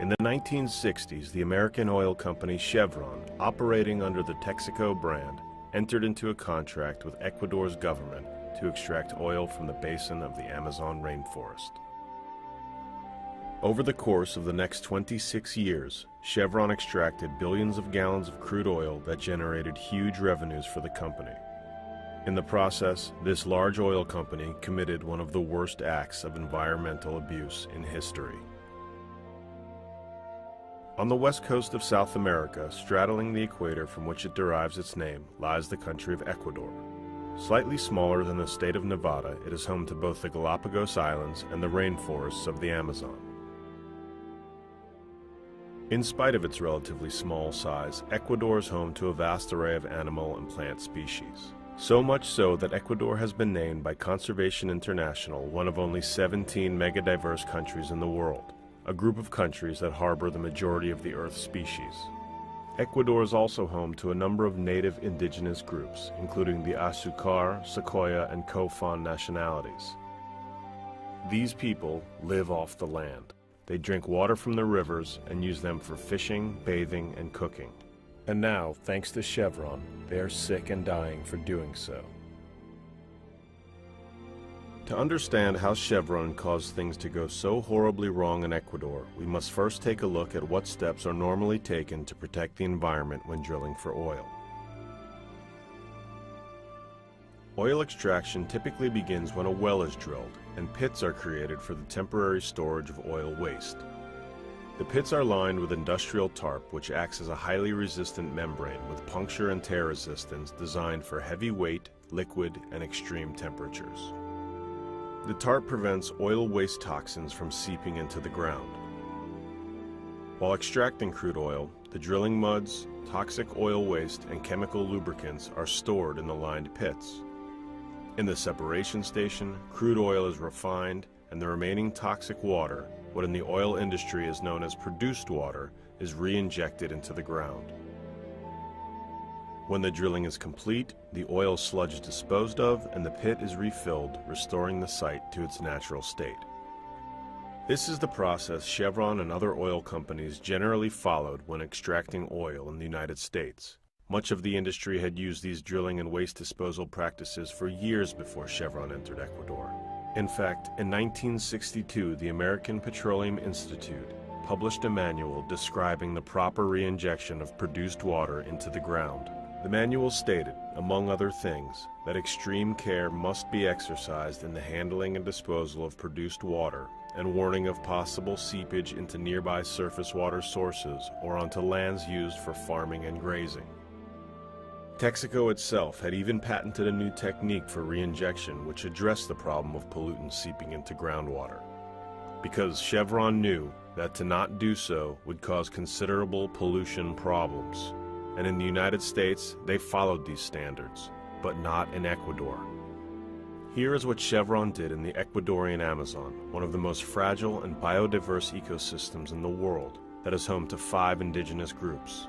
In the 1960s, the American oil company Chevron, operating under the Texaco brand, entered into a contract with Ecuador's government to extract oil from the basin of the Amazon rainforest. Over the course of the next 26 years, Chevron extracted billions of gallons of crude oil that generated huge revenues for the company. In the process, this large oil company committed one of the worst acts of environmental abuse in history. On the west coast of South America, straddling the equator from which it derives its name, lies the country of Ecuador. Slightly smaller than the state of Nevada, it is home to both the Galapagos Islands and the rainforests of the Amazon. In spite of its relatively small size, Ecuador is home to a vast array of animal and plant species. So much so that Ecuador has been named by Conservation International one of only 17 megadiverse countries in the world, a group of countries that harbor the majority of the Earth's species. Ecuador is also home to a number of native indigenous groups, including the Azucar, Sequoia, and Cofan nationalities. These people live off the land. They drink water from the rivers and use them for fishing, bathing, and cooking. And now, thanks to Chevron, they are sick and dying for doing so. To understand how Chevron caused things to go so horribly wrong in Ecuador, we must first take a look at what steps are normally taken to protect the environment when drilling for oil. Oil extraction typically begins when a well is drilled, and pits are created for the temporary storage of oil waste. The pits are lined with industrial tarp, which acts as a highly resistant membrane with puncture and tear resistance designed for heavy weight, liquid, and extreme temperatures. The tarp prevents oil waste toxins from seeping into the ground. While extracting crude oil, the drilling muds, toxic oil waste, and chemical lubricants are stored in the lined pits. In the separation station, crude oil is refined, and the remaining toxic water, what in the oil industry is known as produced water, is re-injected into the ground. When the drilling is complete, the oil sludge is disposed of and the pit is refilled, restoring the site to its natural state. This is the process Chevron and other oil companies generally followed when extracting oil in the United States. Much of the industry had used these drilling and waste disposal practices for years before Chevron entered Ecuador. In fact, in 1962, the American Petroleum Institute published a manual describing the proper re-injection of produced water into the ground. The manual stated, among other things, that extreme care must be exercised in the handling and disposal of produced water, and warning of possible seepage into nearby surface water sources or onto lands used for farming and grazing. Texaco itself had even patented a new technique for re-injection which addressed the problem of pollutants seeping into groundwater. Because Chevron knew that to not do so would cause considerable pollution problems. And in the United States, they followed these standards, but not in Ecuador. Here is what Chevron did in the Ecuadorian Amazon, one of the most fragile and biodiverse ecosystems in the world that is home to 5 indigenous groups.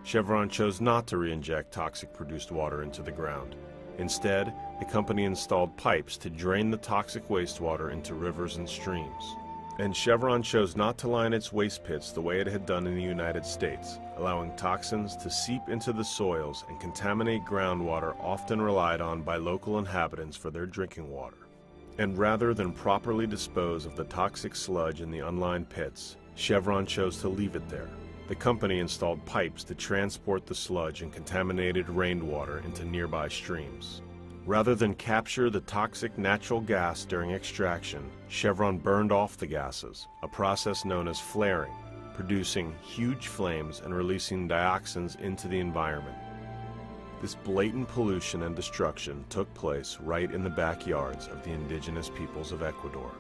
Chevron chose not to re-inject toxic produced water into the ground. Instead, the company installed pipes to drain the toxic wastewater into rivers and streams. And Chevron chose not to line its waste pits the way it had done in the United States, allowing toxins to seep into the soils and contaminate groundwater often relied on by local inhabitants for their drinking water. And rather than properly dispose of the toxic sludge in the unlined pits, Chevron chose to leave it there. The company installed pipes to transport the sludge and contaminated rainwater into nearby streams. Rather than capture the toxic natural gas during extraction, Chevron burned off the gases, a process known as flaring, producing huge flames and releasing dioxins into the environment. This blatant pollution and destruction took place right in the backyards of the indigenous peoples of Ecuador.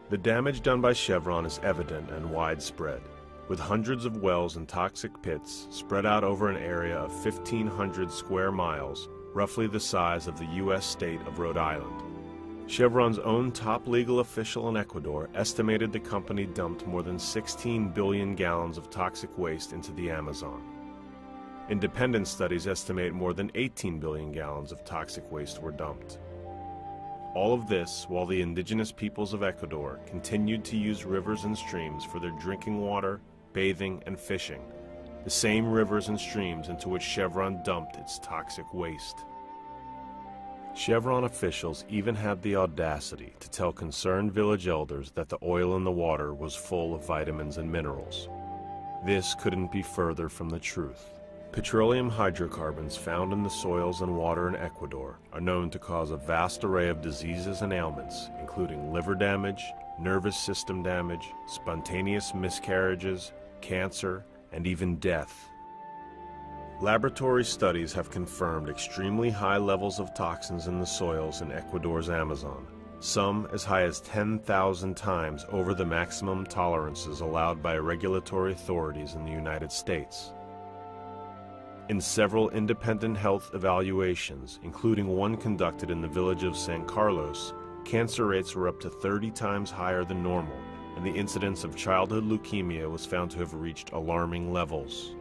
The damage done by Chevron is evident and widespread, with hundreds of wells and toxic pits spread out over an area of 1,500 square miles, roughly the size of the U.S. state of Rhode Island. Chevron's own top legal official in Ecuador estimated the company dumped more than 16 billion gallons of toxic waste into the Amazon. Independent studies estimate more than 18 billion gallons of toxic waste were dumped. All of this while the indigenous peoples of Ecuador continued to use rivers and streams for their drinking water, bathing, and fishing, the same rivers and streams into which Chevron dumped its toxic waste. Chevron officials even had the audacity to tell concerned village elders that the oil in the water was full of vitamins and minerals. This couldn't be further from the truth. Petroleum hydrocarbons found in the soils and water in Ecuador are known to cause a vast array of diseases and ailments, including liver damage, nervous system damage, spontaneous miscarriages, cancer, and even death. Laboratory studies have confirmed extremely high levels of toxins in the soils in Ecuador's Amazon, some as high as 10,000 times over the maximum tolerances allowed by regulatory authorities in the United States. In several independent health evaluations, including one conducted in the village of San Carlos, cancer rates were up to 30 times higher than normal, and the incidence of childhood leukemia was found to have reached alarming levels.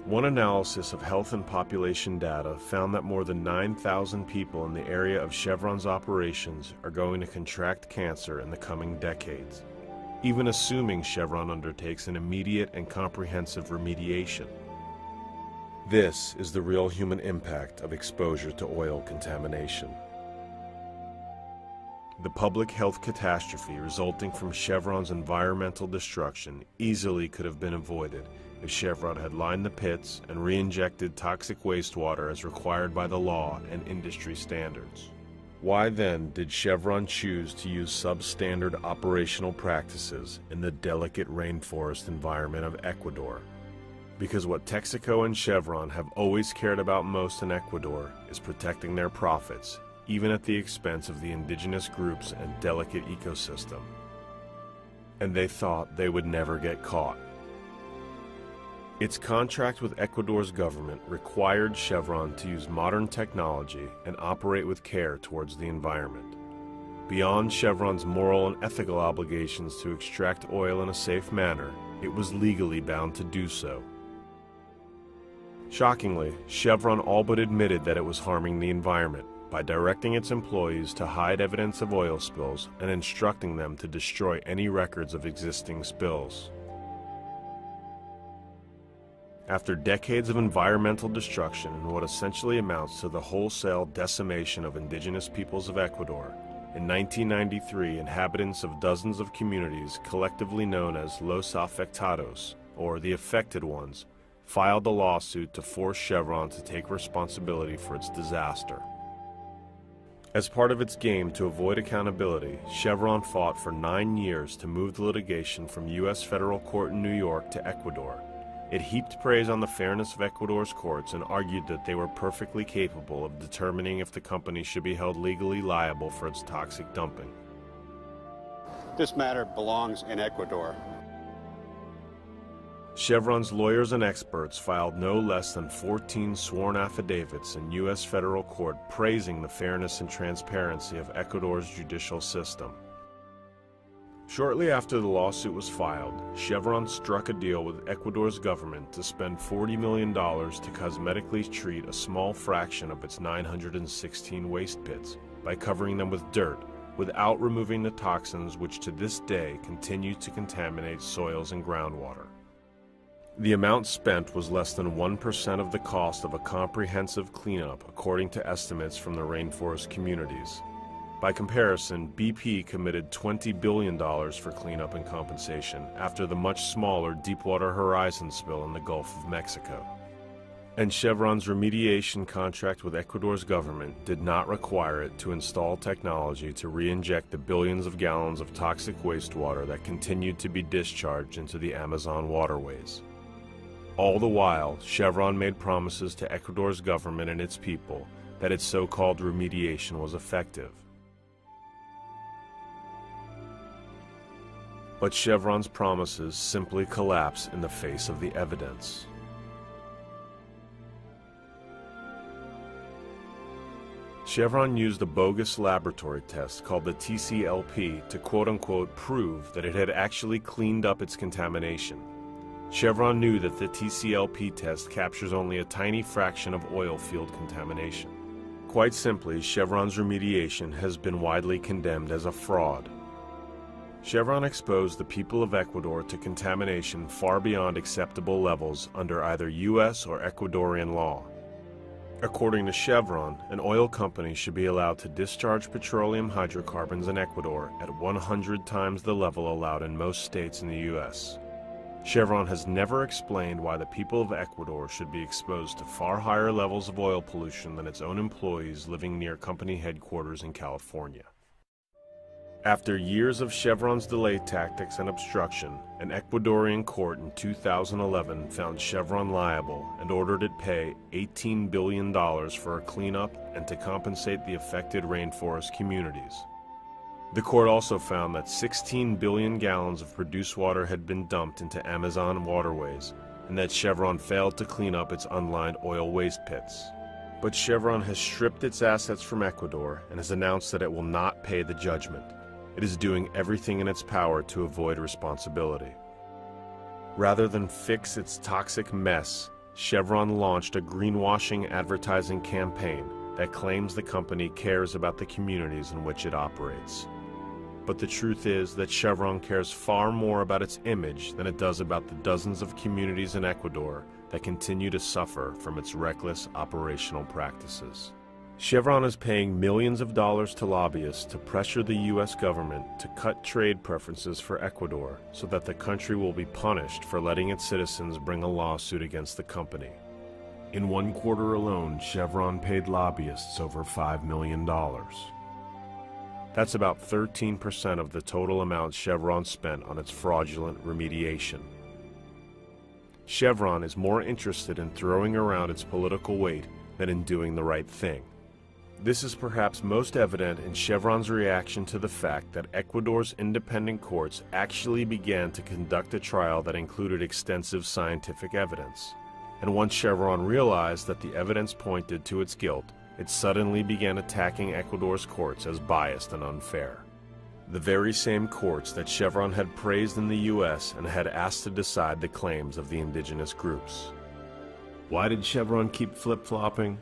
One analysis of health and population data found that more than 9,000 people in the area of Chevron's operations are going to contract cancer in the coming decades, even assuming Chevron undertakes an immediate and comprehensive remediation. This is the real human impact of exposure to oil contamination. The public health catastrophe resulting from Chevron's environmental destruction easily could have been avoided if Chevron had lined the pits and re-injected toxic wastewater as required by the law and industry standards. Why then did Chevron choose to use substandard operational practices in the delicate rainforest environment of Ecuador? Because what Texaco and Chevron have always cared about most in Ecuador is protecting their profits, even at the expense of the indigenous groups and delicate ecosystem. And they thought they would never get caught. Its contract with Ecuador's government required Chevron to use modern technology and operate with care towards the environment. Beyond Chevron's moral and ethical obligations to extract oil in a safe manner, it was legally bound to do so. Shockingly, Chevron all but admitted that it was harming the environment by directing its employees to hide evidence of oil spills and instructing them to destroy any records of existing spills. After decades of environmental destruction and what essentially amounts to the wholesale decimation of indigenous peoples of Ecuador, in 1993, inhabitants of dozens of communities collectively known as Los Afectados, or the Affected Ones, filed a lawsuit to force Chevron to take responsibility for its disaster. As part of its game to avoid accountability, Chevron fought for 9 years to move the litigation from U.S. federal court in New York to Ecuador. It heaped praise on the fairness of Ecuador's courts and argued that they were perfectly capable of determining if the company should be held legally liable for its toxic dumping. This matter belongs in Ecuador. Chevron's lawyers and experts filed no less than 14 sworn affidavits in U.S. federal court praising the fairness and transparency of Ecuador's judicial system. Shortly after the lawsuit was filed, Chevron struck a deal with Ecuador's government to spend $40 million to cosmetically treat a small fraction of its 916 waste pits by covering them with dirt, without removing the toxins which to this day continue to contaminate soils and groundwater. The amount spent was less than 1% of the cost of a comprehensive cleanup, according to estimates from the rainforest communities. By comparison, BP committed $20 billion for cleanup and compensation after the much smaller Deepwater Horizon spill in the Gulf of Mexico. And Chevron's remediation contract with Ecuador's government did not require it to install technology to re-inject the billions of gallons of toxic wastewater that continued to be discharged into the Amazon waterways. All the while, Chevron made promises to Ecuador's government and its people that its so-called remediation was effective. But Chevron's promises simply collapse in the face of the evidence. Chevron used a bogus laboratory test called the TCLP to quote-unquote prove that it had actually cleaned up its contamination. Chevron knew that the TCLP test captures only a tiny fraction of oil field contamination. Quite simply, Chevron's remediation has been widely condemned as a fraud. Chevron exposed the people of Ecuador to contamination far beyond acceptable levels under either U.S. or Ecuadorian law. According to Chevron, an oil company should be allowed to discharge petroleum hydrocarbons in Ecuador at 100 times the level allowed in most states in the U.S. Chevron has never explained why the people of Ecuador should be exposed to far higher levels of oil pollution than its own employees living near company headquarters in California. After years of Chevron's delay tactics and obstruction, an Ecuadorian court in 2011 found Chevron liable and ordered it pay $18 billion for a cleanup and to compensate the affected rainforest communities. The court also found that 16 billion gallons of produced water had been dumped into Amazon waterways, and that Chevron failed to clean up its unlined oil waste pits. But Chevron has stripped its assets from Ecuador and has announced that it will not pay the judgment. It is doing everything in its power to avoid responsibility. Rather than fix its toxic mess, Chevron launched a greenwashing advertising campaign that claims the company cares about the communities in which it operates. But the truth is that Chevron cares far more about its image than it does about the dozens of communities in Ecuador that continue to suffer from its reckless operational practices. Chevron is paying millions of dollars to lobbyists to pressure the U.S. government to cut trade preferences for Ecuador so that the country will be punished for letting its citizens bring a lawsuit against the company. In one quarter alone, Chevron paid lobbyists over $5 million. That's about 13% of the total amount Chevron spent on its fraudulent remediation. Chevron is more interested in throwing around its political weight than in doing the right thing. This is perhaps most evident in Chevron's reaction to the fact that Ecuador's independent courts actually began to conduct a trial that included extensive scientific evidence. And once Chevron realized that the evidence pointed to its guilt, it suddenly began attacking Ecuador's courts as biased and unfair. The very same courts that Chevron had praised in the U.S. and had asked to decide the claims of the indigenous groups. Why did Chevron keep flip-flopping?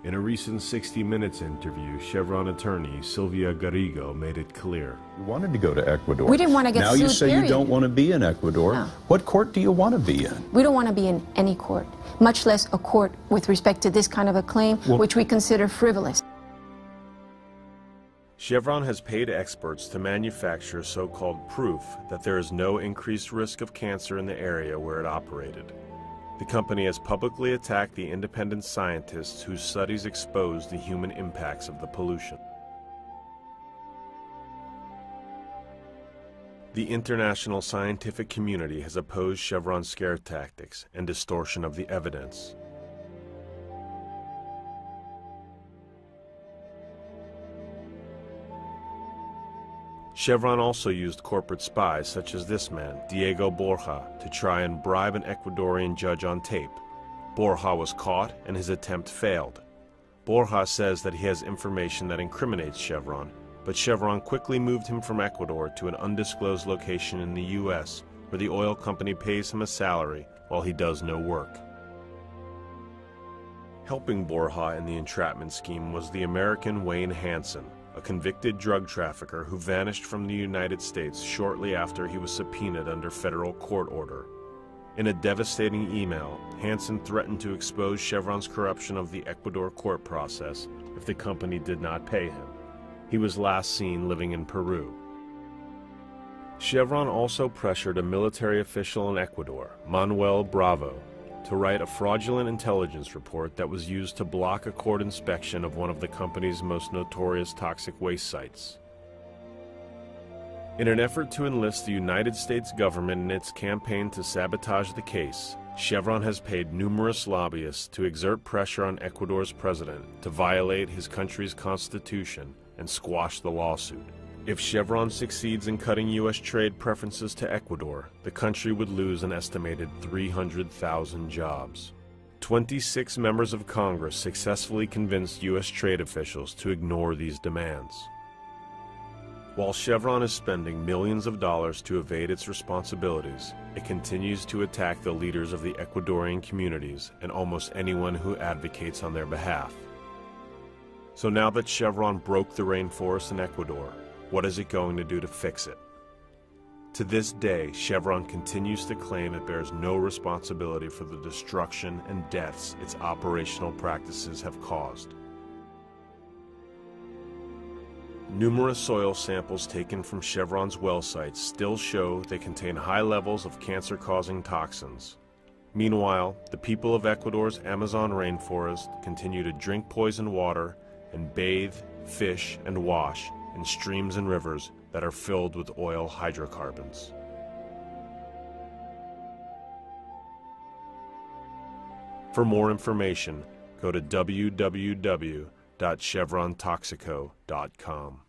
In a recent 60 Minutes interview, Chevron attorney Sylvia Garrigo made it clear. You wanted to go to Ecuador. We didn't want to get sued, Now you say period. you don't want to be in Ecuador. No. What court do you want to be in? We don't want to be in any court, much less a court with respect to this kind of a claim, which we consider frivolous. Chevron has paid experts to manufacture so-called proof that there is no increased risk of cancer in the area where it operated. The company has publicly attacked the independent scientists whose studies exposed the human impacts of the pollution. The international scientific community has opposed Chevron's scare tactics and distortion of the evidence. Chevron also used corporate spies such as this man, Diego Borja, to try and bribe an Ecuadorian judge on tape. Borja was caught and his attempt failed. Borja says that he has information that incriminates Chevron, but Chevron quickly moved him from Ecuador to an undisclosed location in the U.S., where the oil company pays him a salary while he does no work. Helping Borja in the entrapment scheme was the American Wayne Hansen, a convicted drug trafficker who vanished from the United States shortly after he was subpoenaed under federal court order. In a devastating email, Hansen threatened to expose Chevron's corruption of the Ecuador court process if the company did not pay him. He was last seen living in Peru. Chevron also pressured a military official in Ecuador, Manuel Bravo, to write a fraudulent intelligence report that was used to block a court inspection of one of the company's most notorious toxic waste sites. In an effort to enlist the United States government in its campaign to sabotage the case, Chevron has paid numerous lobbyists to exert pressure on Ecuador's president to violate his country's constitution and squash the lawsuit. If Chevron succeeds in cutting U.S. trade preferences to Ecuador, the country would lose an estimated 300,000 jobs. 26 members of Congress successfully convinced U.S. trade officials to ignore these demands. While Chevron is spending millions of dollars to evade its responsibilities, it continues to attack the leaders of the Ecuadorian communities and almost anyone who advocates on their behalf. So now that Chevron broke the rainforest in Ecuador, what is it going to do to fix it? To this day, Chevron continues to claim it bears no responsibility for the destruction and deaths its operational practices have caused. Numerous soil samples taken from Chevron's well sites still show they contain high levels of cancer-causing toxins. Meanwhile, the people of Ecuador's Amazon rainforest continue to drink poisoned water and bathe, fish, and wash in streams and rivers that are filled with oil hydrocarbons. For more information, go to www.chevrontexaco.com.